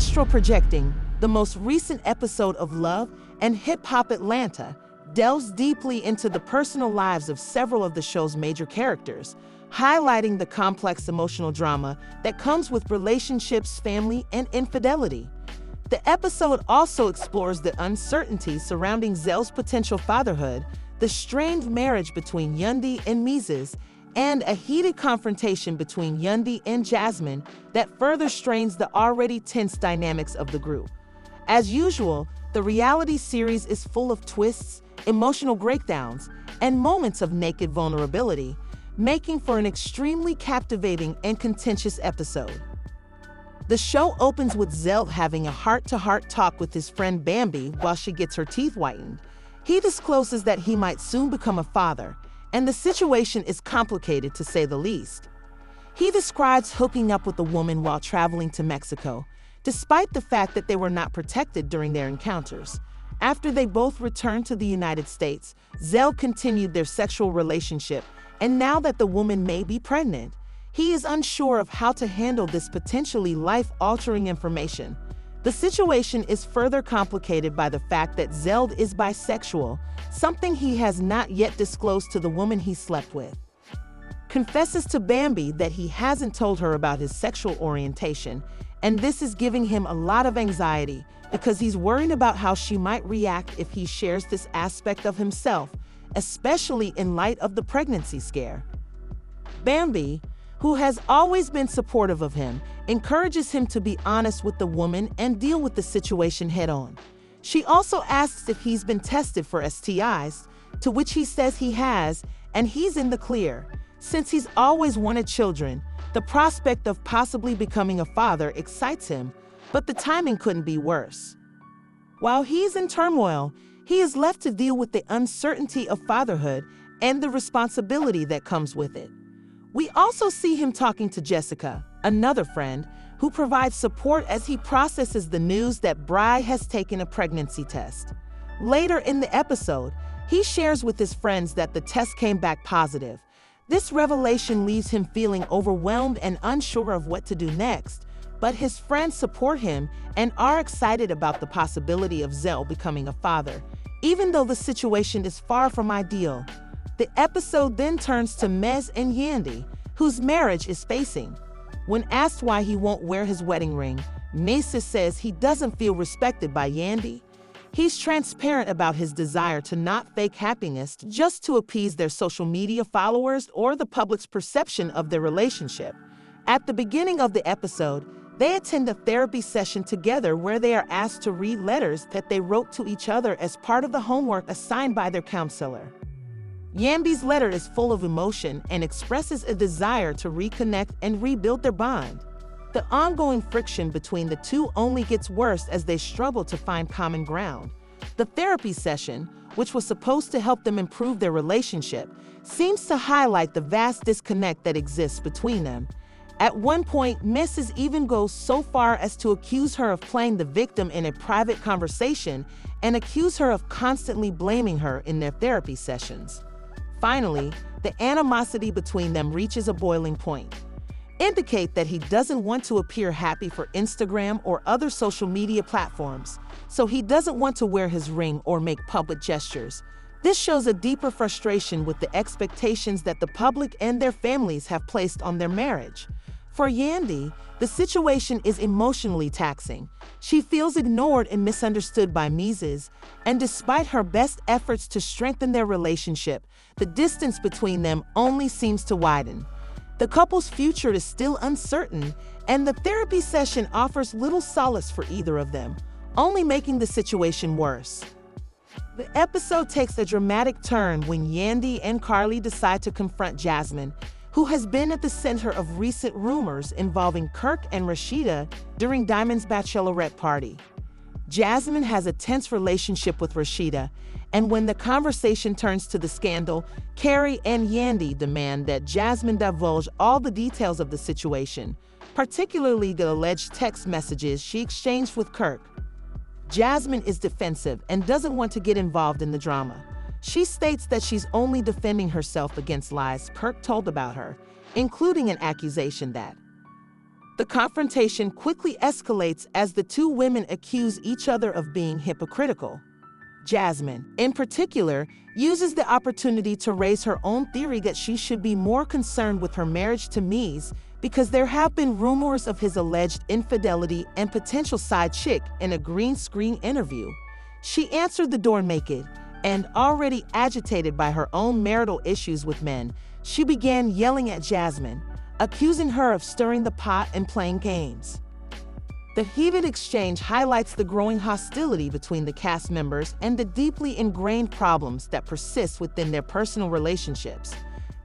Astral Projecting, the most recent episode of Love and Hip Hop Atlanta, delves deeply into the personal lives of several of the show's major characters, highlighting the complex emotional drama that comes with relationships, family, and infidelity. The episode also explores the uncertainty surrounding Zell's potential fatherhood, the strained marriage between Yandy and Menses, and a heated confrontation between Yandy and Jasmine that further strains the already tense dynamics of the group. As usual, the reality series is full of twists, emotional breakdowns, and moments of naked vulnerability, making for an extremely captivating and contentious episode. The show opens with Zell having a heart-to-heart talk with his friend Bambi while she gets her teeth whitened. He discloses that he might soon become a father, and the situation is complicated to say the least. He describes hooking up with a woman while traveling to Mexico, despite the fact that they were not protected during their encounters. After they both returned to the United States, Zell continued their sexual relationship, and now that the woman may be pregnant, he is unsure of how to handle this potentially life-altering information. The situation is further complicated by the fact that Zell is bisexual, something he has not yet disclosed to the woman he slept with. Confesses to Bambi that he hasn't told her about his sexual orientation, and this is giving him a lot of anxiety because he's worried about how she might react if he shares this aspect of himself, especially in light of the pregnancy scare. Bambi, who has always been supportive of him, encourages him to be honest with the woman and deal with the situation head-on. She also asks if he's been tested for STIs, to which he says he has, and he's in the clear. Since he's always wanted children, the prospect of possibly becoming a father excites him, but the timing couldn't be worse. While he's in turmoil, he is left to deal with the uncertainty of fatherhood and the responsibility that comes with it. We also see him talking to Jessica, another friend, who provides support as he processes the news that Bry has taken a pregnancy test. Later in the episode, he shares with his friends that the test came back positive. This revelation leaves him feeling overwhelmed and unsure of what to do next, but his friends support him and are excited about the possibility of Zell becoming a father, even though the situation is far from ideal. The episode then turns to Mez and Yandy, whose marriage is facing. When asked why he won't wear his wedding ring, Menses says he doesn't feel respected by Yandy. He's transparent about his desire to not fake happiness just to appease their social media followers or the public's perception of their relationship. At the beginning of the episode, they attend a therapy session together where they are asked to read letters that they wrote to each other as part of the homework assigned by their counselor. Yandy's letter is full of emotion and expresses a desire to reconnect and rebuild their bond. The ongoing friction between the two only gets worse as they struggle to find common ground. The therapy session, which was supposed to help them improve their relationship, seems to highlight the vast disconnect that exists between them. At one point, Mrs. even goes so far as to accuse her of playing the victim in a private conversation and accuse her of constantly blaming her in their therapy sessions. Finally, the animosity between them reaches a boiling point. Indicate that he doesn't want to appear happy for Instagram or other social media platforms, so he doesn't want to wear his ring or make public gestures. This shows a deeper frustration with the expectations that the public and their families have placed on their marriage. For Yandy, the situation is emotionally taxing. She feels ignored and misunderstood by Menses, and despite her best efforts to strengthen their relationship, the distance between them only seems to widen. The couple's future is still uncertain, and the therapy session offers little solace for either of them, only making the situation worse. The episode takes a dramatic turn when Yandy and Carly decide to confront Jasmine, who has been at the center of recent rumors involving Kirk and Rashida during Diamond's bachelorette party. Jasmine has a tense relationship with Rashida, and when the conversation turns to the scandal, Carrie and Yandy demand that Jasmine divulge all the details of the situation, particularly the alleged text messages she exchanged with Kirk. Jasmine is defensive and doesn't want to get involved in the drama. She states that she's only defending herself against lies Kirk told about her, including an accusation that The confrontation quickly escalates as the two women accuse each other of being hypocritical. Jasmine, in particular, uses the opportunity to raise her own theory that she should be more concerned with her marriage to Menses because there have been rumors of his alleged infidelity and potential side chick in a green screen interview. She answered the door naked, and already agitated by her own marital issues with men, she began yelling at Jasmine, accusing her of stirring the pot and playing games. The heated exchange highlights the growing hostility between the cast members and the deeply ingrained problems that persist within their personal relationships.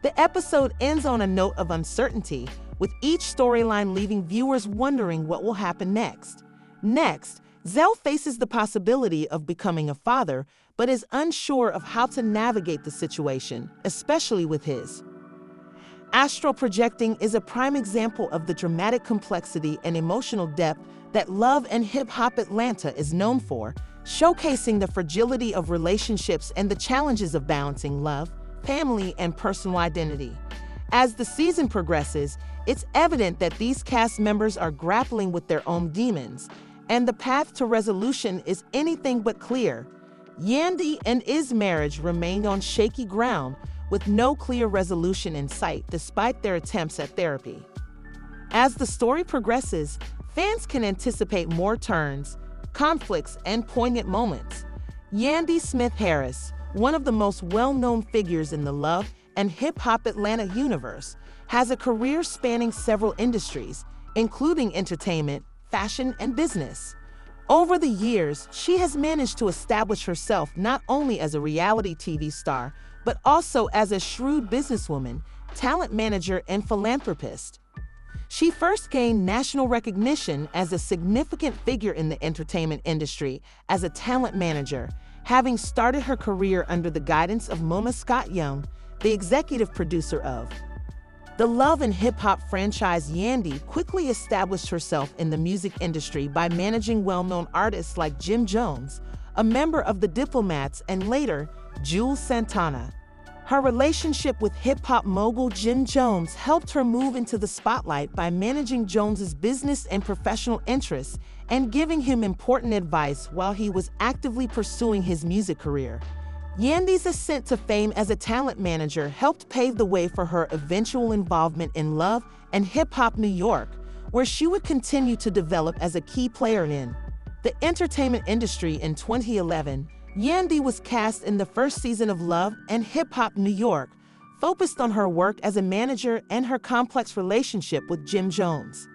The episode ends on a note of uncertainty, with each storyline leaving viewers wondering what will happen next. Next, Zell faces the possibility of becoming a father, but is unsure of how to navigate the situation, especially with his. Astral projecting is a prime example of the dramatic complexity and emotional depth that Love and Hip Hop Atlanta is known for, showcasing the fragility of relationships and the challenges of balancing love, family, and personal identity. As the season progresses, it's evident that these cast members are grappling with their own demons, and the path to resolution is anything but clear. Yandy and Menses' marriage remained on shaky ground, with no clear resolution in sight despite their attempts at therapy. As the story progresses, fans can anticipate more turns, conflicts, and poignant moments. Yandy Smith Harris, one of the most well-known figures in the Love and Hip Hop Atlanta universe, has a career spanning several industries, including entertainment, fashion, and business. Over the years, she has managed to establish herself not only as a reality TV star, but also as a shrewd businesswoman, talent manager, and philanthropist. She first gained national recognition as a significant figure in the entertainment industry as a talent manager, having started her career under the guidance of Moma Scott Young, the executive producer of the Love and Hip Hop franchise. Yandy quickly established herself in the music industry by managing well-known artists like Jim Jones, a member of the Diplomats, and later, Jules Santana. Her relationship with hip-hop mogul Jim Jones helped her move into the spotlight by managing Jones's business and professional interests and giving him important advice while he was actively pursuing his music career. Yandy's ascent to fame as a talent manager helped pave the way for her eventual involvement in Love and Hip Hop New York, where she would continue to develop as a key player in the entertainment industry. In 2011, Yandy was cast in the first season of Love and Hip Hop New York, focused on her work as a manager and her complex relationship with Jim Jones.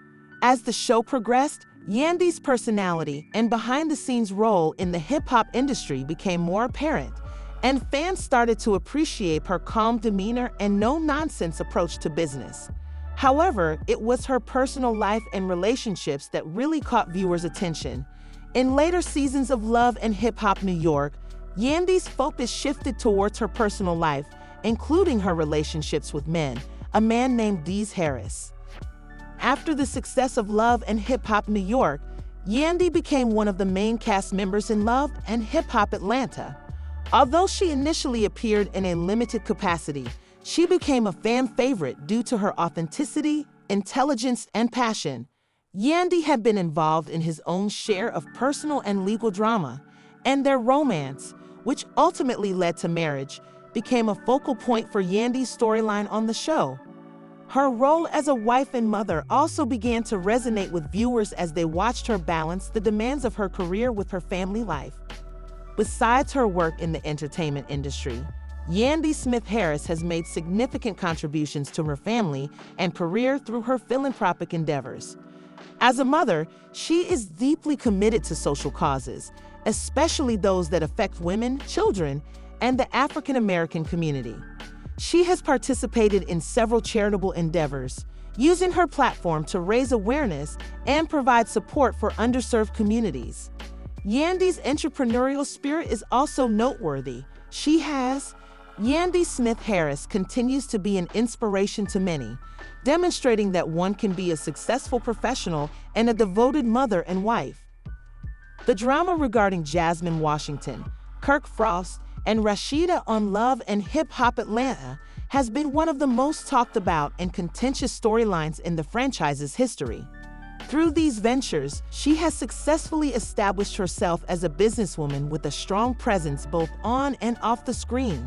As the show progressed, Yandy's personality and behind-the-scenes role in the hip-hop industry became more apparent, and fans started to appreciate her calm demeanor and no-nonsense approach to business. However, it was her personal life and relationships that really caught viewers' attention. In later seasons of Love and Hip Hop New York, Yandy's focus shifted towards her personal life, including her relationships with men, a man named Deez Harris. After the success of Love and Hip Hop New York, Yandy became one of the main cast members in Love and Hip Hop Atlanta. Although she initially appeared in a limited capacity, she became a fan favorite due to her authenticity, intelligence, and passion. Yandy had been involved in his own share of personal and legal drama, and their romance, which ultimately led to marriage, became a focal point for Yandy's storyline on the show. Her role as a wife and mother also began to resonate with viewers as they watched her balance the demands of her career with her family life. Besides her work in the entertainment industry, Yandy Smith Harris has made significant contributions to her family and career through her philanthropic endeavors. As a mother, she is deeply committed to social causes, especially those that affect women, children, and the African American community. She has participated in several charitable endeavors, using her platform to raise awareness and provide support for underserved communities. Yandy's entrepreneurial spirit is also noteworthy. Yandy Smith Harris continues to be an inspiration to many, demonstrating that one can be a successful professional and a devoted mother and wife. The drama regarding Jasmine Washington, Kirk Frost, and Rashida on Love and Hip Hop Atlanta has been one of the most talked about and contentious storylines in the franchise's history. Through these ventures, she has successfully established herself as a businesswoman with a strong presence both on and off the screen.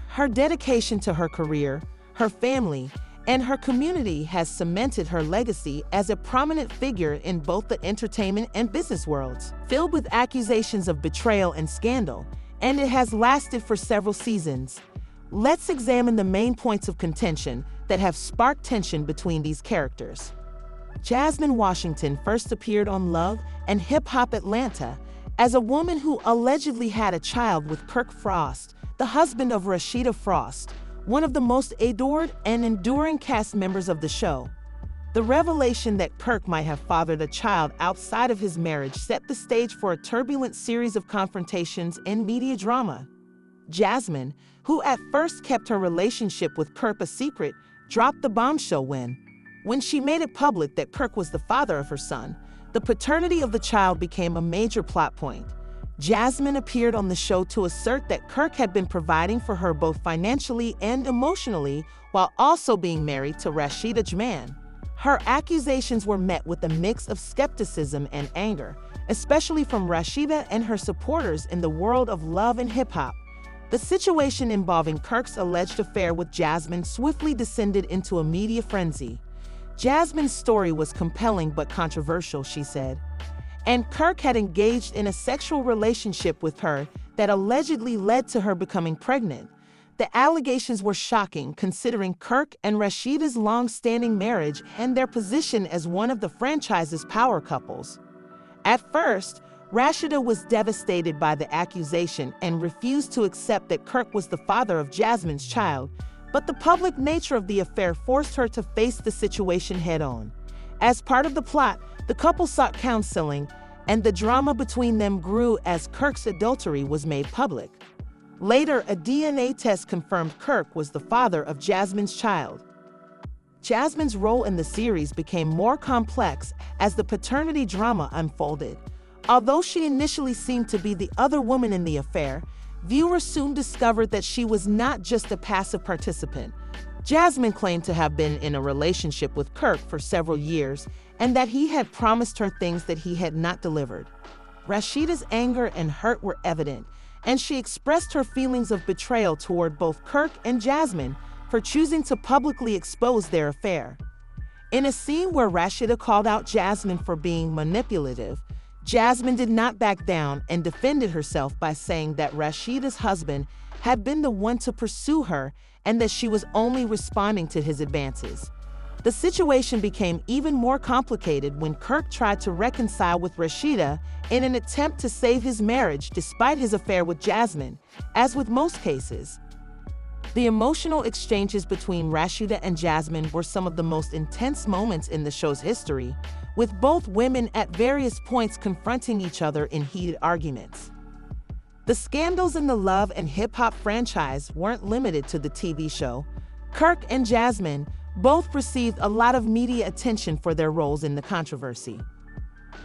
Her dedication to her career, her family, and her community has cemented her legacy as a prominent figure in both the entertainment and business worlds. Filled with accusations of betrayal and scandal, and it has lasted for several seasons. Let's examine the main points of contention that have sparked tension between these characters. Jasmine Washington first appeared on Love and Hip Hop Atlanta as a woman who allegedly had a child with Kirk Frost, the husband of Rashida Frost, one of the most adored and enduring cast members of the show. The revelation that Kirk might have fathered a child outside of his marriage set the stage for a turbulent series of confrontations and media drama. Jasmine, who at first kept her relationship with Kirk a secret, dropped the bombshell when she made it public that Kirk was the father of her son. The paternity of the child became a major plot point. Jasmine appeared on the show to assert that Kirk had been providing for her both financially and emotionally while also being married to Rashida Jaman. Her accusations were met with a mix of skepticism and anger, especially from Rashida and her supporters in the world of love and hip-hop. The situation involving Kirk's alleged affair with Jasmine swiftly descended into a media frenzy. Jasmine's story was compelling but controversial, she said, and Kirk had engaged in a sexual relationship with her that allegedly led to her becoming pregnant. The allegations were shocking considering Kirk and Rashida's long-standing marriage and their position as one of the franchise's power couples. At first, Rashida was devastated by the accusation and refused to accept that Kirk was the father of Jasmine's child, but the public nature of the affair forced her to face the situation head-on. As part of the plot, the couple sought counseling, and the drama between them grew as Kirk's adultery was made public. Later, a DNA test confirmed Kirk was the father of Jasmine's child. Jasmine's role in the series became more complex as the paternity drama unfolded. Although she initially seemed to be the other woman in the affair, viewers soon discovered that she was not just a passive participant. Jasmine claimed to have been in a relationship with Kirk for several years and that he had promised her things that he had not delivered. Rashida's anger and hurt were evident, and she expressed her feelings of betrayal toward both Kirk and Jasmine for choosing to publicly expose their affair. In a scene where Rashida called out Jasmine for being manipulative, Jasmine did not back down and defended herself by saying that Rashida's husband had been the one to pursue her and that she was only responding to his advances. The situation became even more complicated when Kirk tried to reconcile with Rashida in an attempt to save his marriage despite his affair with Jasmine. As with most cases, the emotional exchanges between Rashida and Jasmine were some of the most intense moments in the show's history, with both women at various points confronting each other in heated arguments. The scandals in the Love and Hip Hop franchise weren't limited to the TV show. Kirk and Jasmine both received a lot of media attention for their roles in the controversy.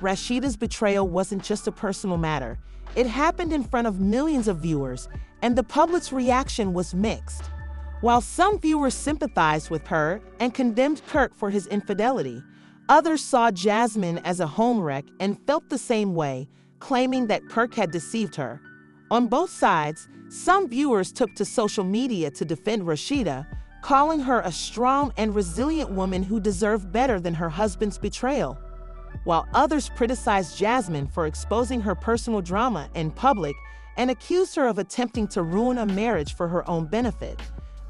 Rashida's betrayal wasn't just a personal matter. It happened in front of millions of viewers, and the public's reaction was mixed. While some viewers sympathized with her and condemned Kirk for his infidelity, others saw Jasmine as a home wreck and felt the same way, claiming that Kirk had deceived her. On both sides, some viewers took to social media to defend Rashida, calling her a strong and resilient woman who deserved better than her husband's betrayal, while others criticized Jasmine for exposing her personal drama in public and accused her of attempting to ruin a marriage for her own benefit.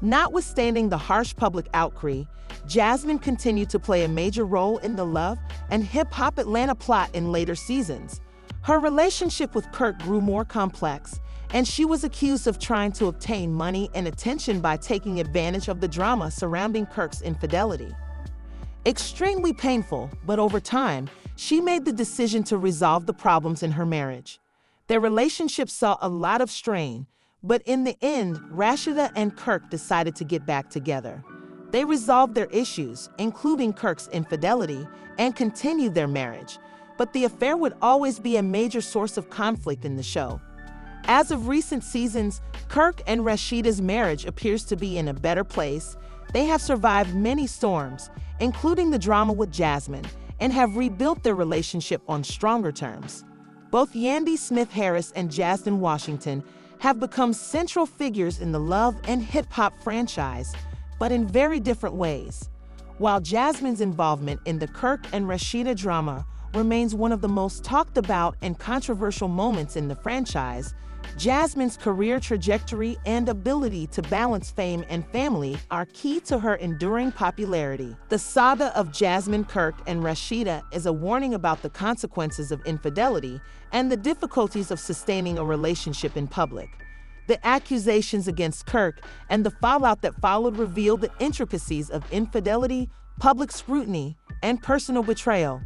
Notwithstanding the harsh public outcry, Jasmine continued to play a major role in the Love and Hip Hop Atlanta plot in later seasons. Her relationship with Kirk grew more complex, and she was accused of trying to obtain money and attention by taking advantage of the drama surrounding Kirk's infidelity. Extremely painful, but over time, she made the decision to resolve the problems in her marriage. Their relationship saw a lot of strain, but in the end, Rashida and Kirk decided to get back together. They resolved their issues, including Kirk's infidelity, and continued their marriage, but the affair would always be a major source of conflict in the show. As of recent seasons, Kirk and Rashida's marriage appears to be in a better place. They have survived many storms, including the drama with Jasmine, and have rebuilt their relationship on stronger terms. Both Yandy Smith Harris and Jasmine Washington have become central figures in the Love and Hip Hop franchise, but in very different ways. While Jasmine's involvement in the Kirk and Rashida drama remains one of the most talked about and controversial moments in the franchise, Jasmine's career trajectory and ability to balance fame and family are key to her enduring popularity. The saga of Jasmine, Kirk, and Rashida is a warning about the consequences of infidelity and the difficulties of sustaining a relationship in public. The accusations against Kirk and the fallout that followed reveal the intricacies of infidelity, public scrutiny, and personal betrayal.